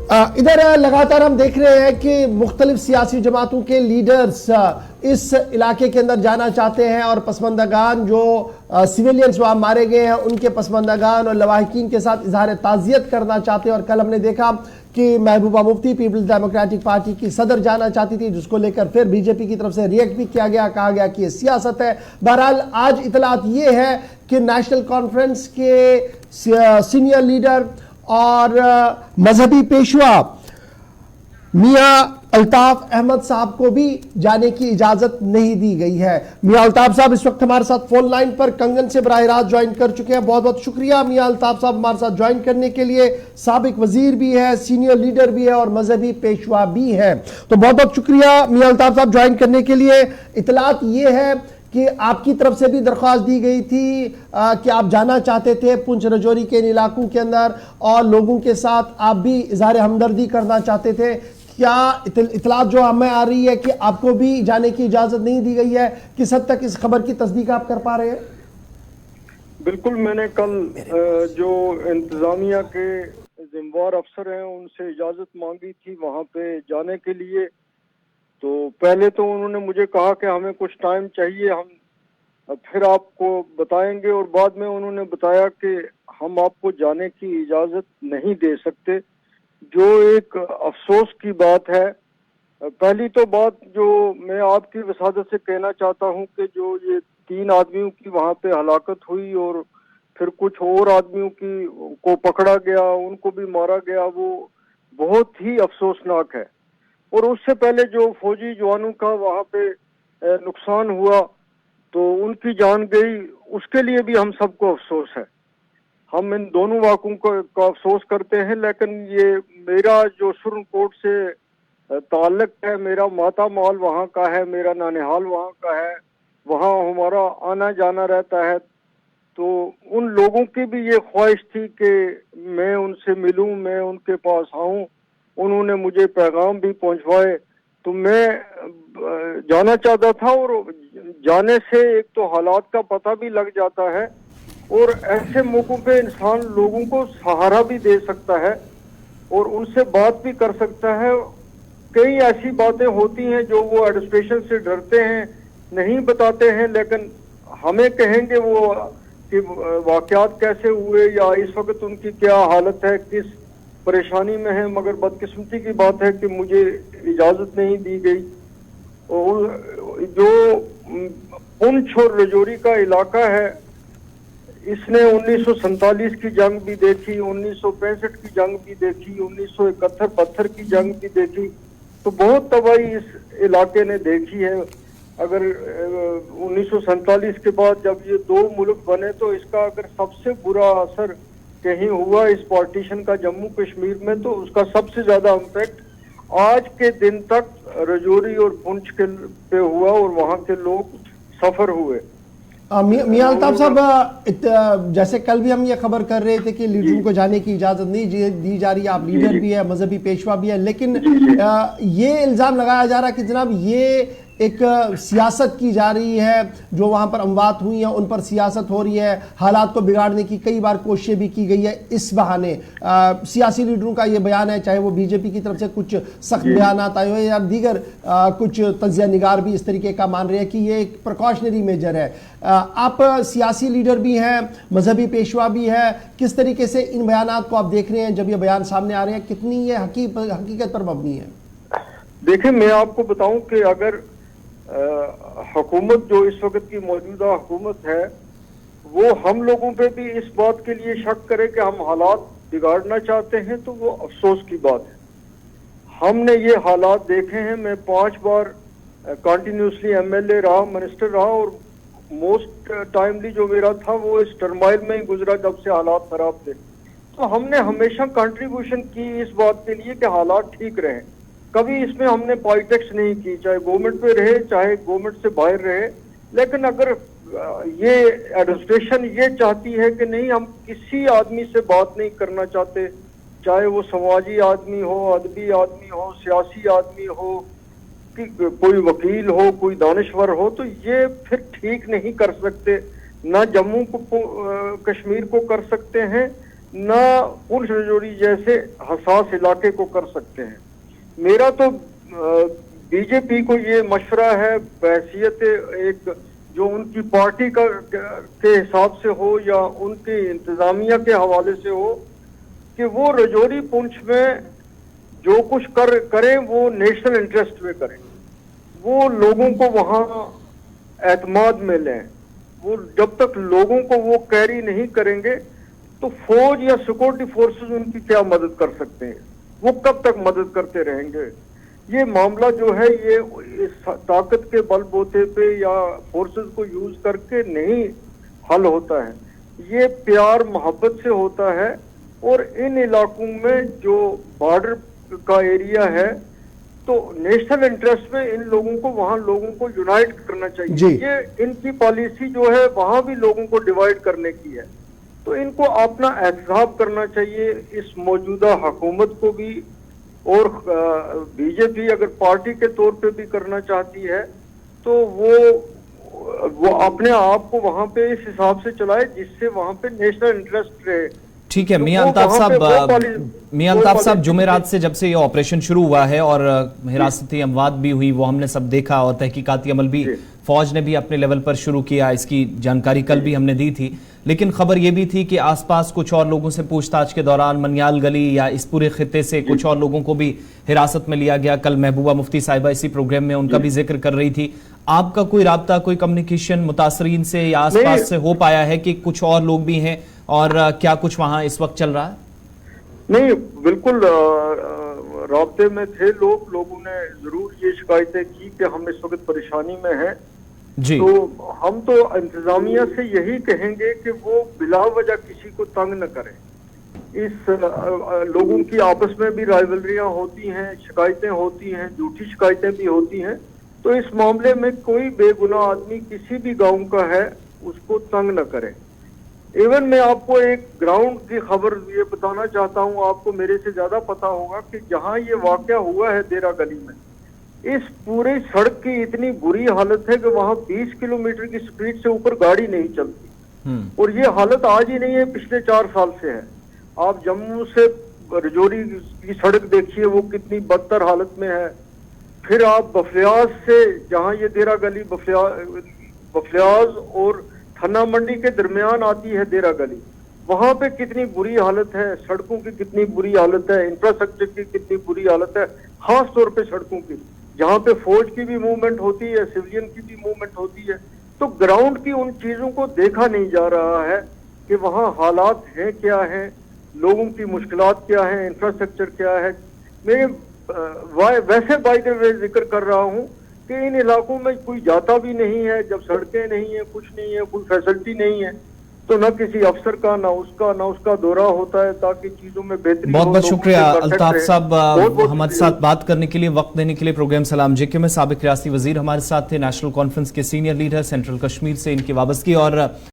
ادھر لگاتار ہم دیکھ رہے ہیں کہ مختلف سیاسی جماعتوں کے لیڈرز اس علاقے کے اندر جانا چاہتے ہیں اور پسماندگان جو سویلینز وہاں مارے گئے ہیں ان کے پسماندگان اور لواحقین کے ساتھ اظہار تعزیت کرنا چاہتے ہیں. اور کل ہم نے دیکھا کہ Mehbooba Mufti Peoples democratic party کی صدر جانا چاہتی تھی، جس کو لے کر پھر بی جے پی کی طرف سے ریئیکٹ بھی کیا گیا، کہا گیا کہ یہ سیاست ہے. بہرحال آج اطلاعات یہ ہے کہ نیشنل کانفرنس کے سینئر لیڈر اور مذہبی پیشوا میاں الطاف احمد صاحب کو بھی جانے کی اجازت نہیں دی گئی ہے. میاں الطاف صاحب اس وقت ہمارے ساتھ فون لائن پر کنگن سے براہ راست جوائن کر چکے ہیں. بہت بہت شکریہ میاں الطاف صاحب ہمارے ساتھ جوائن کرنے کے لیے. سابق وزیر بھی ہے، سینئر لیڈر بھی ہے اور مذہبی پیشوا بھی ہے. تو بہت بہت شکریہ میاں الطاف صاحب جوائن کرنے کے لیے. اطلاعات یہ ہے کہ آپ کی طرف سے بھی درخواست دی گئی تھی کہ آپ جانا چاہتے تھے پونچھ رجوری کے علاقوں کے اندر اور لوگوں کے ساتھ آپ بھی اظہار ہمدردی کرنا چاہتے تھے. کیا اطلاعات جو ہمیں آ رہی ہے کہ آپ کو بھی جانے کی اجازت نہیں دی گئی ہے؟ کس حد تک اس خبر کی تصدیق آپ کر پا رہے ہیں؟ بالکل، میں نے کل جو انتظامیہ کے ذمہ دار افسر ہیں ان سے اجازت مانگی تھی وہاں پہ جانے کے لیے. تو پہلے تو انہوں نے مجھے کہا کہ ہمیں کچھ ٹائم چاہیے، ہم پھر آپ کو بتائیں گے، اور بعد میں انہوں نے بتایا کہ ہم آپ کو جانے کی اجازت نہیں دے سکتے، جو ایک افسوس کی بات ہے. پہلی تو بات جو میں آپ کی وسادت سے کہنا چاہتا ہوں کہ جو یہ 3 آدمیوں کی وہاں پہ ہلاکت ہوئی اور پھر کچھ اور آدمیوں کو پکڑا گیا، ان کو بھی مارا گیا، وہ بہت ہی افسوسناک ہے. اور اس سے پہلے جو فوجی جوانوں کا وہاں پہ نقصان ہوا تو ان کی جان گئی، اس کے لیے بھی ہم سب کو افسوس ہے. ہم ان دونوں واقعوں کا افسوس کرتے ہیں، لیکن یہ میرا جو سرن کوٹ سے تعلق ہے، میرا ماتا مال وہاں کا ہے، میرا نانحال وہاں کا ہے، وہاں ہمارا آنا جانا رہتا ہے. تو ان لوگوں کی بھی یہ خواہش تھی کہ میں ان سے ملوں، میں ان کے پاس آؤں. انہوں نے مجھے پیغام بھی پہنچوائے تو میں جانا چاہتا تھا. اور جانے سے ایک تو حالات کا پتہ بھی لگ جاتا ہے اور ایسے موقعوں پہ انسان لوگوں کو سہارا بھی دے سکتا ہے اور ان سے بات بھی کر سکتا ہے. کئی ایسی باتیں ہوتی ہیں جو وہ ایڈمنسٹریشن سے ڈرتے ہیں، نہیں بتاتے ہیں، لیکن ہمیں کہیں گے وہ کہ واقعات کیسے ہوئے یا اس وقت ان کی کیا حالت ہے، کس پریشانی میں ہے. مگر بدقسمتی کی بات ہے کہ مجھے اجازت نہیں دی گئی. اور جو پونچھ اور رجوری کا علاقہ ہے، اس نے 1947 کی جنگ بھی دیکھی، 1965 کی جنگ بھی دیکھی، 1971-72 کی جنگ بھی دیکھی. تو بہت تباہی اس علاقے نے دیکھی ہے. اگر 1947 کے بعد جب یہ 2 ملک بنے تو اس کا اگر سب سے برا اثر کہیں ہوا اس پارٹیشن کا جموں کشمیر میں، تو اس کا سب سے زیادہ امپیکٹ آج کے دن تک رجوری اور پونچھ کے پہ ہوا اور وہاں کے لوگ سفر ہوئے. میاں الطاف صاحب، جیسے کل بھی ہم یہ خبر کر رہے تھے کہ لیڈروں کو جانے کی اجازت نہیں دی جا رہی ہے، آپ لیڈر بھی ہے، مذہبی پیشوا بھی ہے، لیکن یہ الزام لگایا جا رہا ہے کہ جناب یہ ایک سیاست کی جا رہی ہے، جو وہاں پر اموات ہوئی ہیں ان پر سیاست ہو رہی ہے، حالات کو بگاڑنے کی کئی بار کوششیں بھی کی گئی ہے اس بہانے. سیاسی لیڈروں کا یہ بیان ہے، چاہے وہ بی جے پی کی طرف سے کچھ سخت بیانات آئے ہوئے یا دیگر کچھ تجزیہ نگار بھی اس طریقے کا مان رہے ہیں کہ یہ ایک پریکاشنری میجر ہے. آپ سیاسی لیڈر بھی ہیں، مذہبی پیشوا بھی ہے، کس طریقے سے ان بیانات کو آپ دیکھ رہے ہیں جب یہ بیان سامنے آ رہے ہیں؟ کتنی یہ حقیقت پر مبنی ہے؟ دیکھیں، میں آپ کو بتاؤں کہ اگر حکومت جو اس وقت کی موجودہ حکومت ہے وہ ہم لوگوں پہ بھی اس بات کے لیے شک کرے کہ ہم حالات بگاڑنا چاہتے ہیں تو وہ افسوس کی بات ہے. ہم نے یہ حالات دیکھے ہیں. میں 5 بار کنٹینیوسلی ایم ایل اے رہا، منسٹر رہا، اور موسٹ ٹائملی جو میرا تھا وہ اس ٹرمائل میں ہی گزرا جب سے حالات خراب تھے. تو ہم نے ہمیشہ کنٹریبیوشن کی اس بات کے لیے کہ حالات ٹھیک رہیں. کبھی اس میں ہم نے پالیٹکس نہیں کی، چاہے گورنمنٹ پہ رہے چاہے گورنمنٹ سے باہر رہے. لیکن اگر یہ ایڈمنسٹریشن یہ چاہتی ہے کہ نہیں، ہم کسی آدمی سے بات نہیں کرنا چاہتے، چاہے وہ سماجی آدمی ہو، ادبی آدمی ہو، سیاسی آدمی ہو، کوئی وکیل ہو، کوئی دانشور ہو، تو یہ پھر ٹھیک نہیں کر سکتے. نہ جموں کو کشمیر کو کر سکتے ہیں، نہ پونچھ رجوری جیسے حساس علاقے کو کر سکتے ہیں. میرا تو بی جے پی کو یہ مشورہ ہے بحیثیت ایک جو ان کی پارٹی کے حساب سے ہو یا ان کی انتظامیہ کے حوالے سے ہو کہ وہ رجوری پونچھ میں جو کچھ کریں وہ نیشنل انٹرسٹ میں کریں. وہ لوگوں کو وہاں اعتماد میں لیں. وہ جب تک لوگوں کو وہ کیری نہیں کریں گے تو فوج یا سیکورٹی فورسز ان کی کیا مدد کر سکتے ہیں؟ وہ کب تک مدد کرتے رہیں گے؟ یہ معاملہ جو ہے یہ اس طاقت کے بل بوتے پہ یا فورسز کو یوز کر کے نہیں حل ہوتا ہے. یہ پیار محبت سے ہوتا ہے. اور ان علاقوں میں جو بارڈر کا ایریا ہے تو نیشنل انٹرسٹ میں ان لوگوں کو وہاں لوگوں کو یونائٹ کرنا چاہیے. یہ ان کی پالیسی جو ہے وہاں بھی لوگوں کو ڈیوائیڈ کرنے کی ہے. تو ان کو اپنا احتساب کرنا چاہیے اس موجودہ حکومت کو بھی. اور بی جے پی اگر پارٹی کے طور پہ بھی کرنا چاہتی ہے تو وہ اپنے آپ کو وہاں پہ اس حساب سے چلائے جس سے وہاں پہ نیشنل انٹرسٹ رہے. ٹھیک ہے میاں الطاف صاحب جمعرات سے جب سے یہ آپریشن شروع ہوا ہے اور حراستی اموات بھی ہوئی وہ ہم نے سب دیکھا اور تحقیقاتی عمل بھی فوج نے بھی اپنے لیول پر شروع کیا. اس کی جانکاری کل بھی ہم نے دی تھی. لیکن خبر یہ بھی تھی کہ آس پاس کچھ اور لوگوں سے پوچھ تاچھ کے دوران منیال گلی یا اس پورے خطے سے کچھ اور لوگوں کو بھی حراست میں لیا گیا. کل محبوبہ مفتی صاحبہ اسی پروگرام میں ان کا بھی ذکر کر رہی تھی. آپ کا کوئی رابطہ کوئی کمیونیکیشن متاثرین سے یا آس پاس سے ہو پایا ہے کہ کچھ اور لوگ بھی ہیں اور کیا کچھ وہاں اس وقت چل رہا ہے؟ نہیں بالکل رابطے میں تھے لوگوں نے ضرور یہ شکایتیں کی کہ ہم اس وقت پریشانی میں ہیں. جی تو ہم تو انتظامیہ سے یہی کہیں گے کہ وہ بلا وجہ کسی کو تنگ نہ کریں. اس لوگوں کی آپس میں بھی رائیولریاں ہوتی ہیں, شکایتیں ہوتی ہیں, جھوٹی شکایتیں بھی ہوتی ہیں. تو اس معاملے میں کوئی بے گناہ آدمی کسی بھی گاؤں کا ہے اس کو تنگ نہ کرے. ایون میں آپ کو ایک گراؤنڈ کی خبر یہ بتانا چاہتا ہوں, آپ کو میرے سے زیادہ پتا ہوگا کہ جہاں یہ واقعہ ہوا ہے دیرہ گلی میں, اس پوری سڑک کی اتنی بری حالت ہے کہ وہاں 20 کلومیٹر کی سپیڈ سے اوپر گاڑی نہیں چلتی. اور یہ حالت آج ہی نہیں ہے, پچھلے 4 سال سے ہے. آپ جموں سے رجوری کی سڑک دیکھیے وہ کتنی بدتر حالت میں ہے. پھر آپ بفلیاز سے جہاں یہ دیرہ گلی بفلیاز اور تھنا منڈی کے درمیان آتی ہے دیرہ گلی, وہاں پہ کتنی بری حالت ہے, سڑکوں کی کتنی بری حالت ہے, انفراسٹرکچر کی کتنی بری حالت ہے, خاص طور پہ سڑکوں کی جہاں پہ فوج کی بھی موومنٹ ہوتی ہے, سیولین کی بھی موومنٹ ہوتی ہے. تو گراؤنڈ کی ان چیزوں کو دیکھا نہیں جا رہا ہے کہ وہاں حالات ہیں کیا ہیں, لوگوں کی مشکلات کیا ہیں, انفراسٹرکچر کیا ہے. میں ویسے بائی دا وے ذکر کر رہا ہوں کہ ان علاقوں میں کوئی جاتا بھی نہیں ہے جب سڑکیں نہیں ہیں, کچھ نہیں ہے, کوئی فیسلٹی نہیں ہے, تو نہ کسی افسر کا نہ اس کا دورہ ہوتا ہے تاکہ چیزوں میں بہتری. بہت بہت شکریہ الطاف صاحب ہمارے ساتھ بات کرنے کے لیے, وقت دینے کے لیے. پروگرام سلام جے کے میں سابق ریاستی وزیر ہمارے ساتھ تھے, نیشنل کانفرنس کے سینئر لیڈر, سینٹرل کشمیر سے ان کی وابستگی. اور